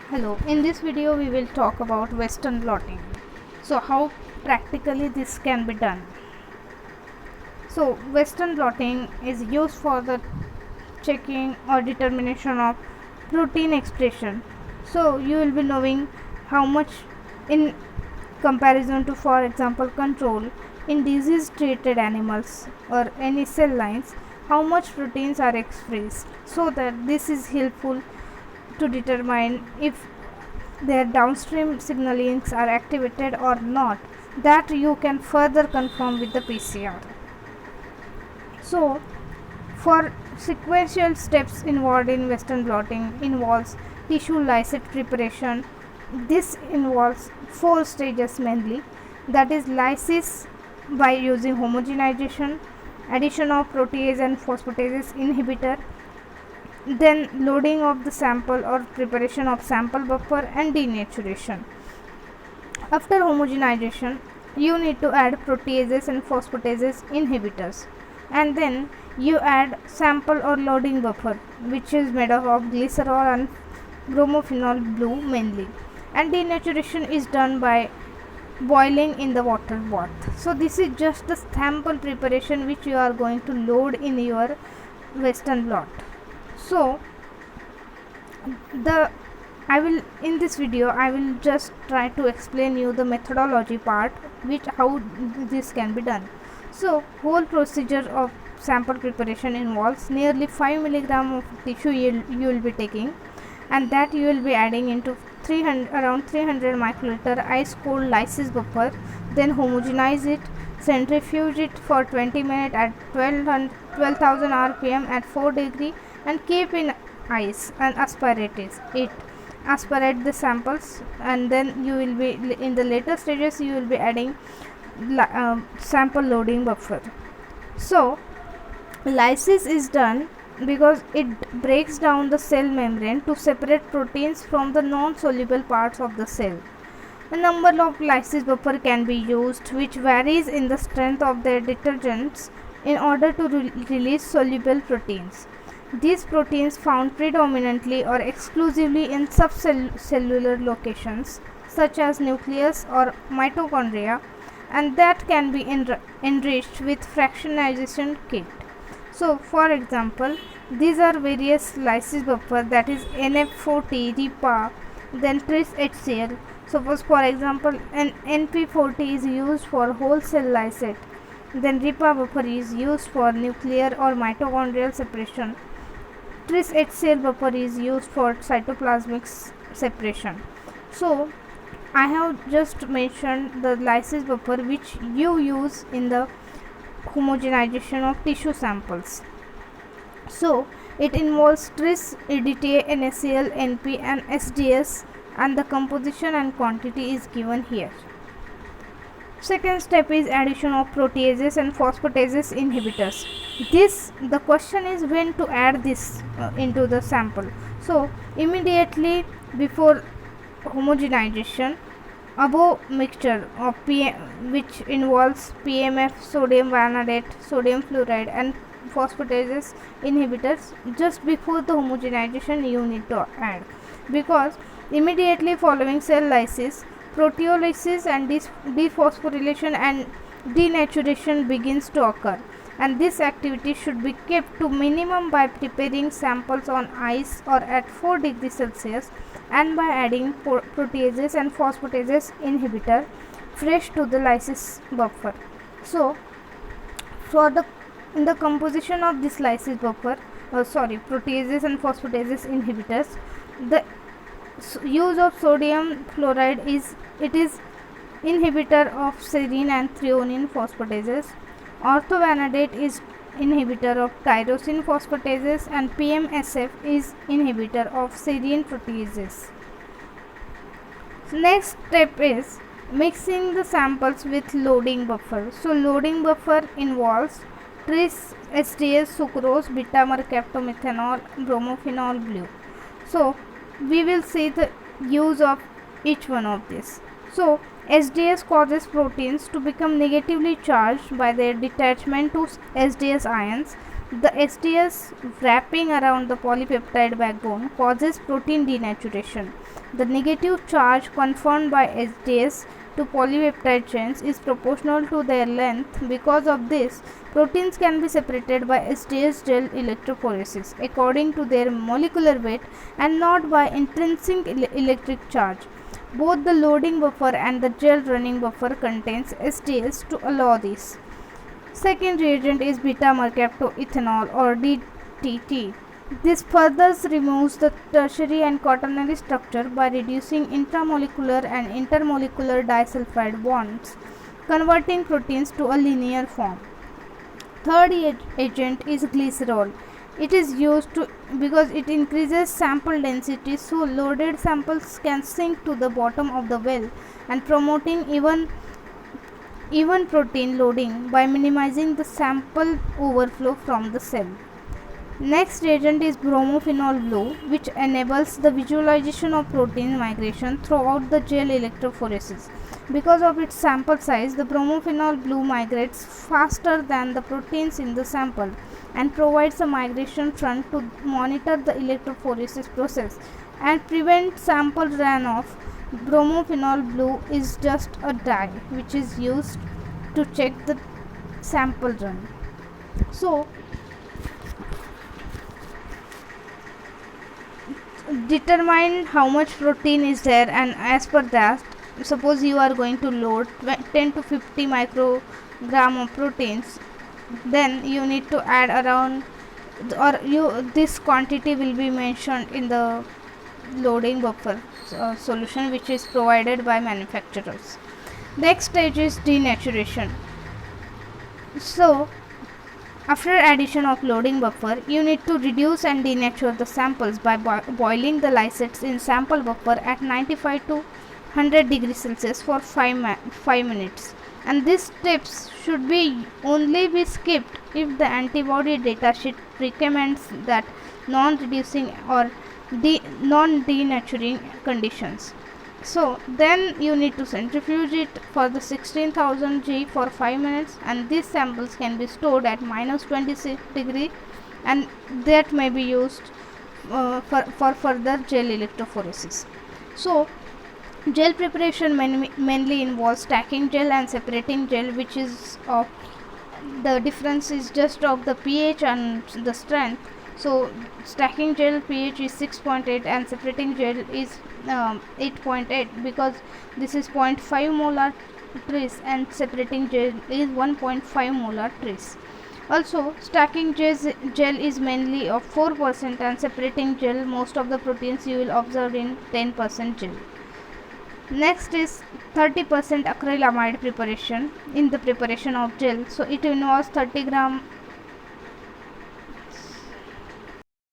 Hello, in this video we will talk about Western blotting. So how practically this can be done. So Western blotting is used for the checking or determination of protein expression. So you will be knowing how much in comparison to, for example, control in disease treated animals or any cell lines, how much proteins are expressed, so that this is helpful to determine if their downstream signalings are activated or not, that you can further confirm with the PCR. So for sequential steps involved in Western blotting involves tissue lysate preparation. This involves 4 stages mainly, that is lysis by using homogenization, addition of protease and phosphatase inhibitor, then loading of the sample or preparation of sample buffer and denaturation. After homogenization, you need to add proteases and phosphatase inhibitors, and then you add sample or loading buffer, which is made up of glycerol and bromophenol blue mainly, and denaturation is done by boiling in the water bath. So this is just the sample preparation which you are going to load in your Western blot. So I will, in this video I will just try to explain you the methodology part, which how this can be done. So whole procedure of sample preparation involves nearly 5 milligram of tissue you will be taking, and that you will be adding into around 300 microliter ice cold lysis buffer, then homogenize it, centrifuge it for 20 minutes at 12,000 rpm at 4 degree, and keep in ice and aspirate the samples, and then you will be in the later stages you will be adding sample loading buffer. So lysis is done because it breaks down the cell membrane to separate proteins from the non-soluble parts of the cell. A number of lysis buffer can be used, which varies in the strength of their detergents in order to release soluble proteins. These proteins found predominantly or exclusively in subcellular locations such as nucleus or mitochondria, and that can be enriched with fractionation kit. So for example, these are various lysis buffer, that is NF40, RIPA, then Tris HCl. Suppose for example an NP40 is used for whole cell lysate, then RIPA buffer is used for nuclear or mitochondrial separation. Tris HCl buffer is used for cytoplasmic separation. So I have just mentioned the lysis buffer which you use in the homogenization of tissue samples. So it involves Tris, EDTA, NaCl, NP and SDS, and the composition and quantity is given here. Second step is addition of proteases and phosphatase inhibitors. The question is when to add this into the sample. So immediately before homogenization, above mixture of which involves PMF, sodium vanadate, sodium fluoride and phosphatase inhibitors, just before the homogenization you need to add, because immediately following cell lysis, proteolysis and dephosphorylation and denaturation begins to occur, and this activity should be kept to minimum by preparing samples on ice or at 4 degrees Celsius, and by adding proteases and phosphatase inhibitor fresh to the lysis buffer. So in the composition of this lysis buffer, proteases and phosphatase inhibitors, the use of sodium fluoride is inhibitor of serine and threonine phosphatases. Orthovanadate is inhibitor of tyrosine phosphatases, and PMSF is inhibitor of serine proteases. So next step is mixing the samples with loading buffer. So loading buffer involves Tris, SDS, sucrose, beta-mercaptomethanol, bromophenol blue. So we will see the use of each one of these. So SDS causes proteins to become negatively charged by their detachment to SDS ions. The SDS wrapping around the polypeptide backbone causes protein denaturation. The negative charge conferred by SDs to polypeptide chains is proportional to their length. Because of this, proteins can be separated by SDS gel electrophoresis according to their molecular weight and not by intrinsic electric charge. Both the loading buffer and the gel running buffer contains SDS to allow this. Second reagent is beta-mercaptoethanol or DTT. This further removes the tertiary and quaternary structure by reducing intramolecular and intermolecular disulfide bonds, converting proteins to a linear form. Third agent is glycerol. It is used because it increases sample density, so loaded samples can sink to the bottom of the well and promoting even protein loading by minimizing the sample overflow from the cell. Next reagent is bromophenol blue, which enables the visualization of protein migration throughout the gel electrophoresis. Because of its sample size, the bromophenol blue migrates faster than the proteins in the sample and provides a migration front to monitor the electrophoresis process and prevent sample runoff. Bromophenol blue is just a dye which is used to check the sample run. So, determine how much protein is there, and as per that, suppose you are going to load 10 to 50 microgram of proteins, then you need to add around, or this quantity will be mentioned in the loading buffer solution which is provided by manufacturers. Next stage is denaturation. So after addition of loading buffer, you need to reduce and denature the samples by boiling the lysates in sample buffer at 95 to 100 degrees Celsius for 5 minutes. And these steps should only be skipped if the antibody datasheet recommends that non-reducing or non-denaturing conditions. So then you need to centrifuge it for the 16,000 G for 5 minutes, and these samples can be stored at minus 26 degree, and that may be used for further gel electrophoresis. So gel preparation mainly involves stacking gel and separating gel, which is of the difference is just of the pH and the strength. So stacking gel pH is 6.8 and separating gel is 8.8 because this is 0.5 molar trace and separating gel is 1.5 molar trace. Also, stacking gel is mainly of 4% and separating gel most of the proteins you will observe in 10% gel. Next is 30% acrylamide preparation in the preparation of gel. So it involves 30 gram